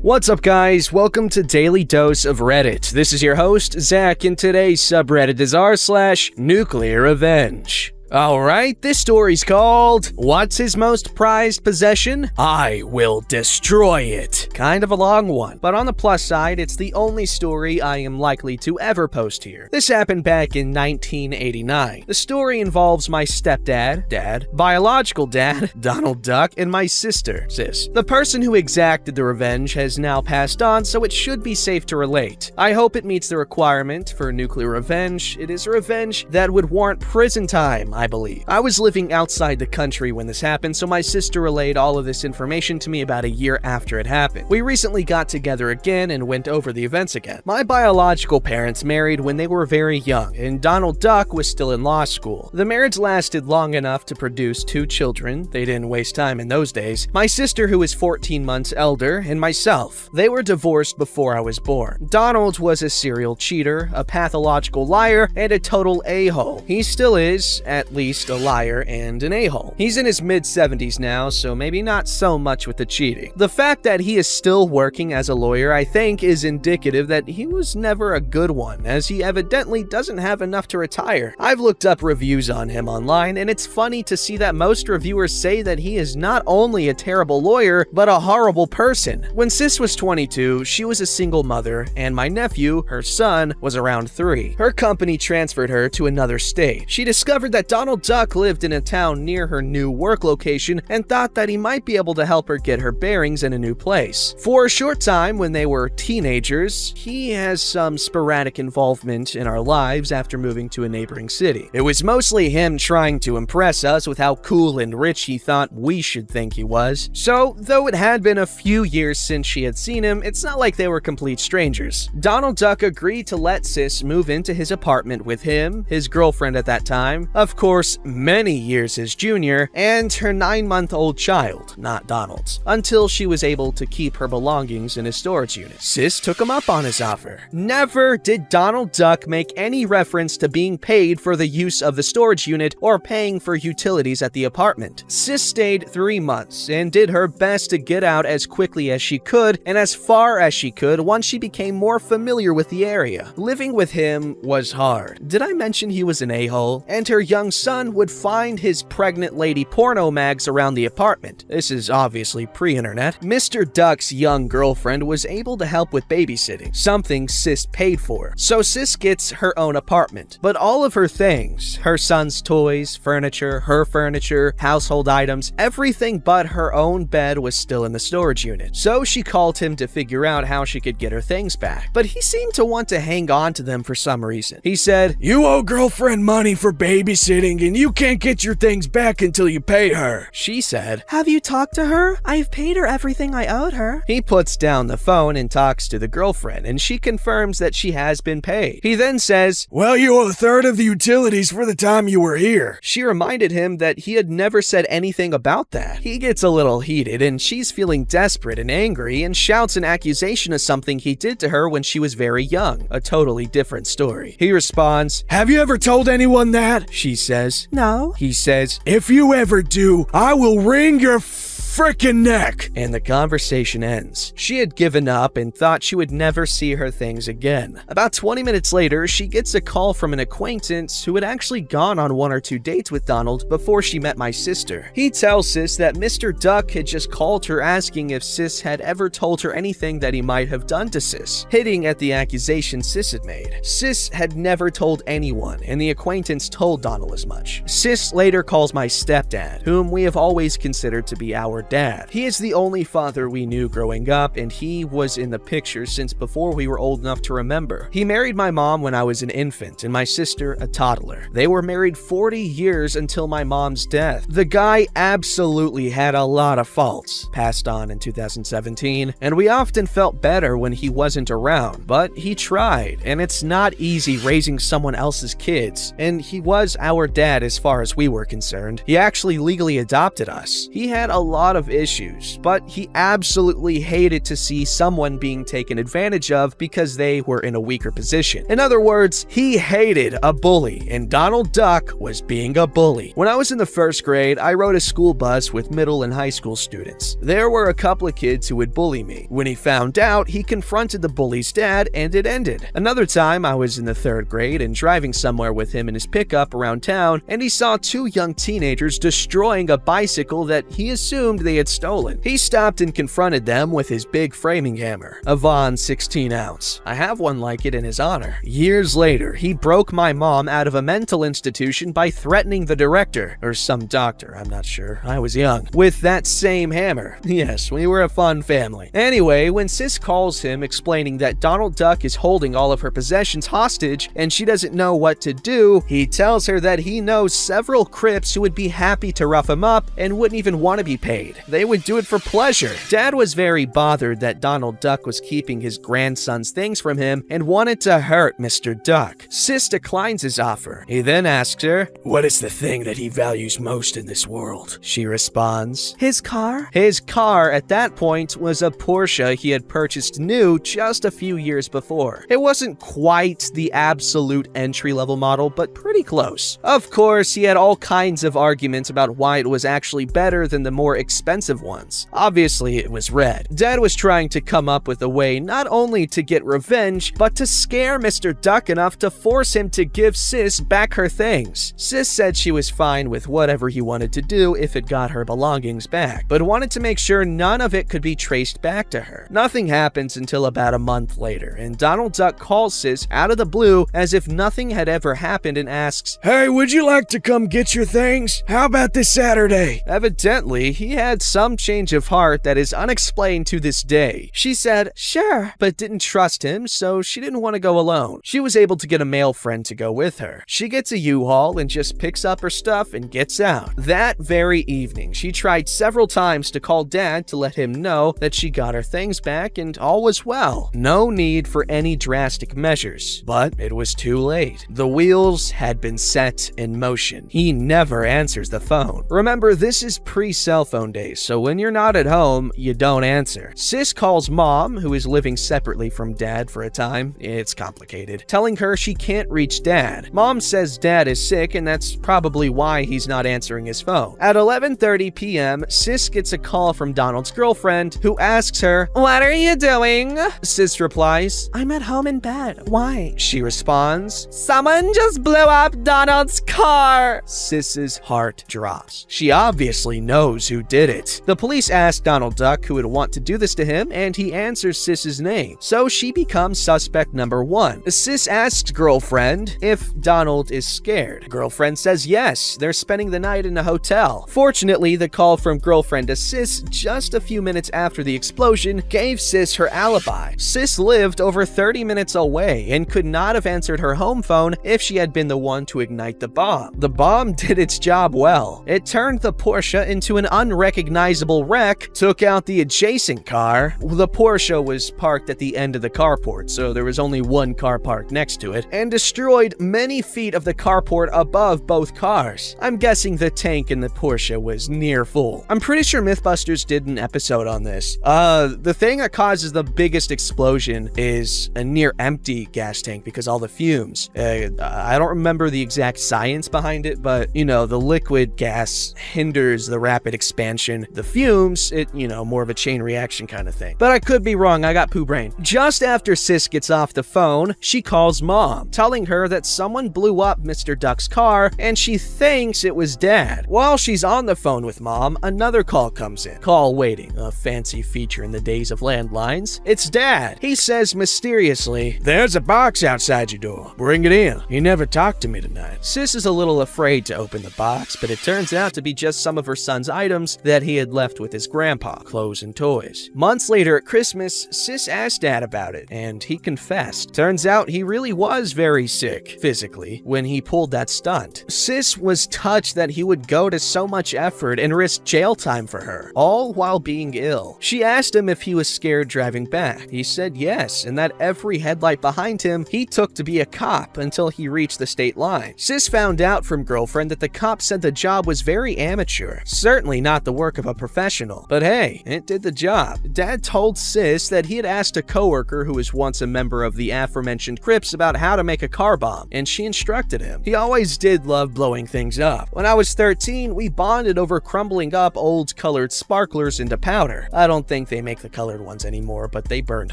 What's up, guys? Welcome to Daily Dose of Reddit. This is your host, Zach, and today's subreddit is r/NuclearRevenge. Alright, this story's called, What's His Most Prized Possession? I Will Destroy It. Kind of a long one, but on the plus side, it's the only story I am likely to ever post here. This happened back in 1989. The story involves my stepdad, biological dad, Donald Duck, and my sister, Sis. The person who exacted the revenge has now passed on, so it should be safe to relate. I hope it meets the requirement for nuclear revenge. It is a revenge that would warrant prison time, I believe. I was living outside the country when this happened, so my sister relayed all of this information to me about a year after it happened. We recently got together again and went over the events again. My biological parents married when they were very young, and Donald Duck was still in law school. The marriage lasted long enough to produce 2 children. They didn't waste time in those days. My sister, who is 14 months elder, and myself. They were divorced before I was born. Donald was a serial cheater, a pathological liar, and a total a-hole. He still is, at least, a liar and an a-hole. He's in his mid-70s now, so maybe not so much with the cheating. The fact that he is still working as a lawyer, I think, is indicative that he was never a good one, as he evidently doesn't have enough to retire. I've looked up reviews on him online, and it's funny to see that most reviewers say that he is not only a terrible lawyer, but a horrible person. When Sis was 22, she was a single mother, and my nephew, her son, was around 3. Her company transferred her to another state. She discovered that Donald Duck lived in a town near her new work location and thought that he might be able to help her get her bearings in a new place. For a short time, when they were teenagers, he has some sporadic involvement in our lives after moving to a neighboring city. It was mostly him trying to impress us with how cool and rich he thought we should think he was. So, though it had been a few years since she had seen him, it's not like they were complete strangers. Donald Duck agreed to let Sis move into his apartment with him, his girlfriend at that time, of course, many years his junior, and her 9-month-old child, not Donald's, until she was able to keep her belongings in his storage unit. Sis took him up on his offer. Never did Donald Duck make any reference to being paid for the use of the storage unit or paying for utilities at the apartment. Sis stayed 3 months and did her best to get out as quickly as she could and as far as she could once she became more familiar with the area. Living with him was hard. Did I mention he was an a-hole? And her young son would find his pregnant lady porno mags around the apartment. This is obviously pre-internet. Mr. Duck's young girlfriend was able to help with babysitting, something Sis paid for. So Sis gets her own apartment. But all of her things, her son's toys, furniture, her furniture, household items, everything but her own bed was still in the storage unit. So she called him to figure out how she could get her things back. But he seemed to want to hang on to them for some reason. He said, "You owe girlfriend money for babysitting and you can't get your things back until you pay her." She said, "Have you talked to her? I've paid her everything I owed her." He puts down the phone and talks to the girlfriend, and she confirms that she has been paid. He then says, "Well, you owe a third of the utilities for the time you were here." She reminded him that he had never said anything about that. He gets a little heated, and she's feeling desperate and angry and shouts an accusation of something he did to her when she was very young. A totally different story. He responds, "Have you ever told anyone that?" She says, "No." He says, "If you ever do, I will wring your frickin' neck." And the conversation ends. She had given up and thought she would never see her things again. About 20 minutes later, she gets a call from an acquaintance who had actually gone on 1 or 2 dates with Donald before she met my sister. He tells Sis that Mr. Duck had just called her asking if Sis had ever told her anything that he might have done to Sis, hitting at the accusation Sis had made. Sis had never told anyone, and the acquaintance told Donald as much. Sis later calls my stepdad, whom we have always considered to be our dad. He is the only father we knew growing up, and he was in the picture since before we were old enough to remember. He married my mom when I was an infant, and my sister a toddler. They were married 40 years until my mom's death. The guy absolutely had a lot of faults. Passed on in 2017, and we often felt better when he wasn't around, but he tried, and it's not easy raising someone else's kids, and he was our dad as far as we were concerned. He actually legally adopted us. He had a lot lot of issues, but he absolutely hated to see someone being taken advantage of because they were in a weaker position. In other words, he hated a bully, and Donald Duck was being a bully. When I was in the first grade, I rode a school bus with middle and high school students. There were a couple of kids who would bully me. When he found out, he confronted the bully's dad, and it ended. Another time, I was in the third grade and driving somewhere with him in his pickup around town, and he saw two young teenagers destroying a bicycle that he assumed they had stolen. He stopped and confronted them with his big framing hammer, a Vaughan 16-ounce. I have one like it in his honor. Years later, he broke my mom out of a mental institution by threatening the director, or some doctor, I'm not sure. I was young. With that same hammer. Yes, we were a fun family. Anyway, when Sis calls him explaining that Donald Duck is holding all of her possessions hostage and she doesn't know what to do, he tells her that he knows several Crips who would be happy to rough him up and wouldn't even want to be paid. They would do it for pleasure. Dad was very bothered that Donald Duck was keeping his grandson's things from him and wanted to hurt Mr. Duck. Sis declines his offer. He then asks her, "What is the thing that he values most in this world?" She responds, His car? his car at that point was a Porsche he had purchased new just a few years before. It wasn't quite the absolute entry-level model, but pretty close. Of course, he had all kinds of arguments about why it was actually better than the more expensive ones. Obviously, it was red. Dad was trying to come up with a way not only to get revenge, but to scare Mr. Duck enough to force him to give Sis back her things. Sis said she was fine with whatever he wanted to do if it got her belongings back, but wanted to make sure none of it could be traced back to her. Nothing happens until about a month later, and Donald Duck calls Sis out of the blue as if nothing had ever happened and asks, "Hey, would you like to come get your things? How about this Saturday?" Evidently, he had some change of heart that is unexplained to this day. She said, "Sure," but didn't trust him, so she didn't want to go alone. She was able to get a male friend to go with her. She gets a U-Haul and just picks up her stuff and gets out. That very evening, she tried several times to call Dad to let him know that she got her things back and all was well. No need for any drastic measures, but it was too late. The wheels had been set in motion. He never answers the phone. Remember, this is pre-cell phone days, so when you're not at home, you don't answer. Sis calls Mom, who is living separately from Dad for a time. It's complicated. Telling her she can't reach Dad. Mom says Dad is sick, and that's probably why he's not answering his phone. At 11:30 p.m., Sis gets a call from Donald's girlfriend, who asks her, "What are you doing?" Sis replies, I'm at home in bed. Why? She responds, Someone just blew up Donald's car. Sis's heart drops. She obviously knows who did it. The police ask Donald Duck who would want to do this to him, and he answers Sis's name. So she becomes suspect number one. Sis asks girlfriend if Donald is scared. Girlfriend says yes, they're spending the night in a hotel. Fortunately, the call from girlfriend to Sis just a few minutes after the explosion gave Sis her alibi. Sis lived over 30 minutes away and could not have answered her home phone if she had been the one to ignite the bomb. The bomb did its job well. It turned the Porsche into an unrecognizable wreck, took out the adjacent car. The Porsche was parked at the end of the carport, so there was only one car parked next to it, and destroyed many feet of the carport above both cars. I'm guessing the tank in the Porsche was near full. I'm pretty sure Mythbusters did an episode on this. The thing that causes the biggest explosion is a near empty gas tank because all the fumes. I don't remember the exact science behind it, but the liquid gas hinders the rapid expansion. The fumes, more of a chain reaction kind of thing. But I could be wrong, I got poo brain. Just after Sis gets off the phone, she calls Mom, telling her that someone blew up Mr. Duck's car and she thinks it was Dad. While she's on the phone with Mom, another call comes in. Call waiting, a fancy feature in the days of landlines. It's Dad. He says mysteriously, "There's a box outside your door. Bring it in. He never talked to me tonight." Sis is a little afraid to open the box, but it turns out to be just some of her son's items that he had left with his grandpa, clothes and toys. Months later at Christmas, Sis asked Dad about it, and he confessed. Turns out he really was very sick, physically, when he pulled that stunt. Sis was touched that he would go to so much effort and risk jail time for her, all while being ill. She asked him if he was scared driving back. He said yes, and that every headlight behind him he took to be a cop until he reached the state line. Sis found out from girlfriend that the cop said the job was very amateur, certainly not the work of a professional. But hey, it did the job. Dad told Sis that he had asked a coworker who was once a member of the aforementioned Crips about how to make a car bomb, and she instructed him. He always did love blowing things up. When I was 13, we bonded over crumbling up old colored sparklers into powder. I don't think they make the colored ones anymore, but they burned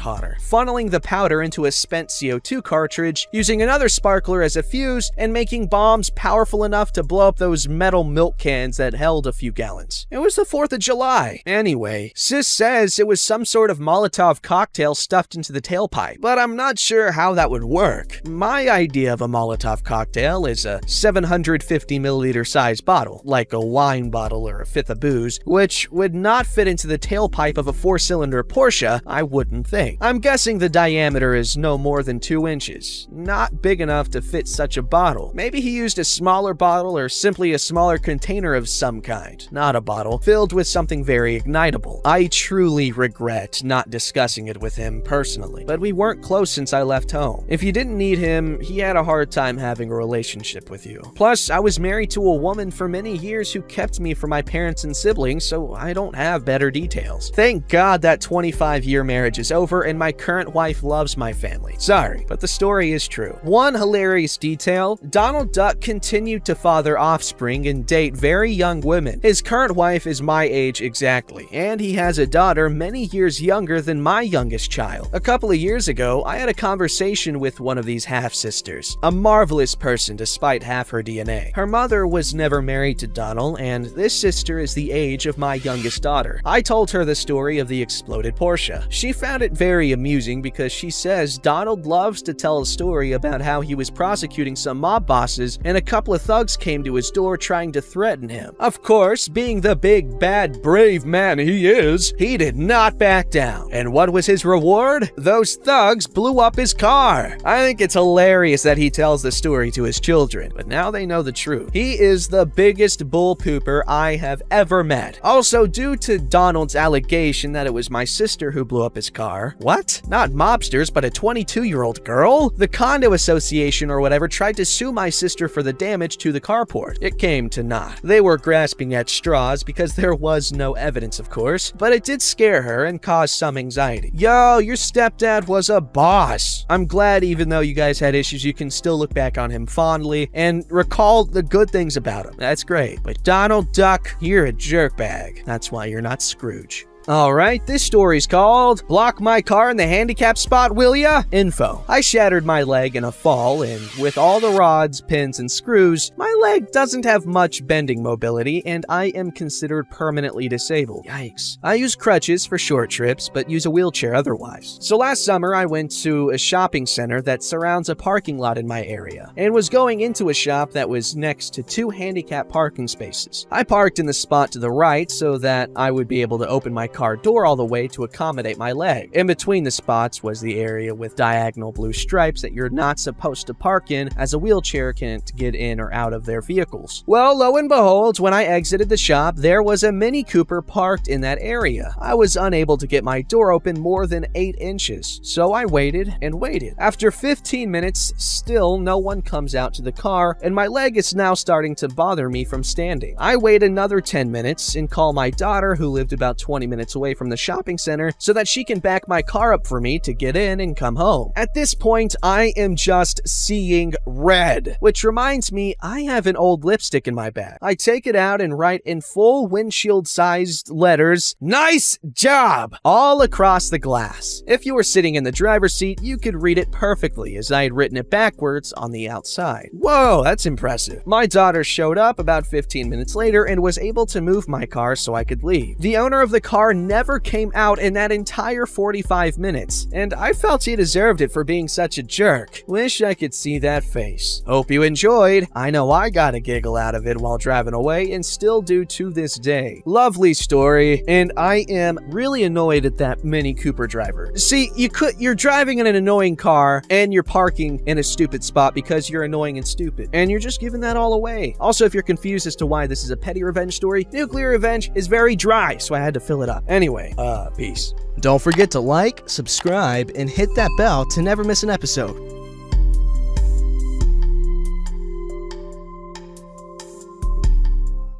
hotter. Funneling the powder into a spent CO2 cartridge, using another sparkler as a fuse, and making bombs powerful enough to blow up those metal milk cans that held a few gallons. It was the 4th of July. Anyway, Sis says it was some sort of Molotov cocktail stuffed into the tailpipe, but I'm not sure how that would work. My idea of a Molotov cocktail is a 750 milliliter size bottle, like a wine bottle or a fifth of booze, which would not fit into the tailpipe of a 4-cylinder Porsche, I wouldn't think. I'm guessing the diameter is no more than 2 inches. Not big enough to fit such a bottle. Maybe he used a smaller bottle or simply a smaller container of some kind, not a bottle, filled with something very ignitable. I truly regret not discussing it with him personally, but we weren't close since I left home. If you didn't need him, he had a hard time having a relationship with you. Plus, I was married to a woman for many years who kept me from my parents and siblings, so I don't have better details. Thank God that 25-year marriage is over and my current wife loves my family. Sorry, but the story is true. One hilarious detail, Donald Duck continued to father offspring and date very young women. His current wife is my age exactly, and he has a daughter many years younger than my youngest child. A couple of years ago, I had a conversation with one of these half-sisters, a marvelous person despite half her DNA. Her mother was never married to Donald, and this sister is the age of my youngest daughter. I told her the story of the exploded Porsche. She found it very amusing because she says Donald loves to tell a story about how he was prosecuting some mob bosses and a couple of thugs came to his door trying to threaten him. Of course, being the big, bad, brave man he is, he did not back down. And what was his reward? Those thugs blew up his car. I think it's hilarious that he tells the story to his children, but now they know the truth. He is the biggest bull pooper I have ever met. Also, due to Donald's allegation that it was my sister who blew up his car. What? Not mobsters, but a 22-year-old girl? The condo association or whatever tried to sue my sister for the damage to the carport. It came to naught. They were grasping at straws because there was no evidence, of course, but it did scare her and cause some anxiety. Yo, your stepdad was a boss. I'm glad even though you guys had issues, you can still look back on him fondly and recall the good things about him. That's great. But Donald Duck, you're a jerkbag. That's why you're not Scrooge. Alright, this story's called Block My Car in the Handicap Spot, Will Ya? Info. I shattered my leg in a fall, and with all the rods, pins, and screws, my leg doesn't have much bending mobility, and I am considered permanently disabled. Yikes. I use crutches for short trips, but use a wheelchair otherwise. So last summer, I went to a shopping center that surrounds a parking lot in my area, and was going into a shop that was next to 2 handicap parking spaces. I parked in the spot to the right so that I would be able to open my car door all the way to accommodate my leg. In between the spots was the area with diagonal blue stripes that you're not supposed to park in, as a wheelchair can't get in or out of their vehicles. Well, lo and behold, when I exited the shop, there was a Mini Cooper parked in that area. I was unable to get my door open more than 8 inches, so I waited and waited. After 15 minutes, still no one comes out to the car, and my leg is now starting to bother me from standing. I wait another 10 minutes and call my daughter, who lived about 20 minutes away from the shopping center, so that she can back my car up for me to get in and come home. At this point, I am just seeing red, which reminds me I have an old lipstick in my bag. I take it out and write in full windshield-sized letters, "Nice job!" all across the glass. If you were sitting in the driver's seat, you could read it perfectly, as I had written it backwards on the outside. Whoa, that's impressive. My daughter showed up about 15 minutes later and was able to move my car so I could leave. The owner of the car never came out in that entire 45 minutes, and I felt he deserved it for being such a jerk. Wish I could see that face. Hope you enjoyed. I know I got a giggle out of it while driving away, and still do to this day. Lovely story, and I am really annoyed at that Mini Cooper driver. See, you're driving in an annoying car, and you're parking in a stupid spot because you're annoying and stupid, and you're just giving that all away. Also, if you're confused as to why this is a petty revenge story, Nuclear Revenge is very dry, so I had to fill it up. Anyway, peace. Don't forget to like, subscribe, and hit that bell to never miss an episode.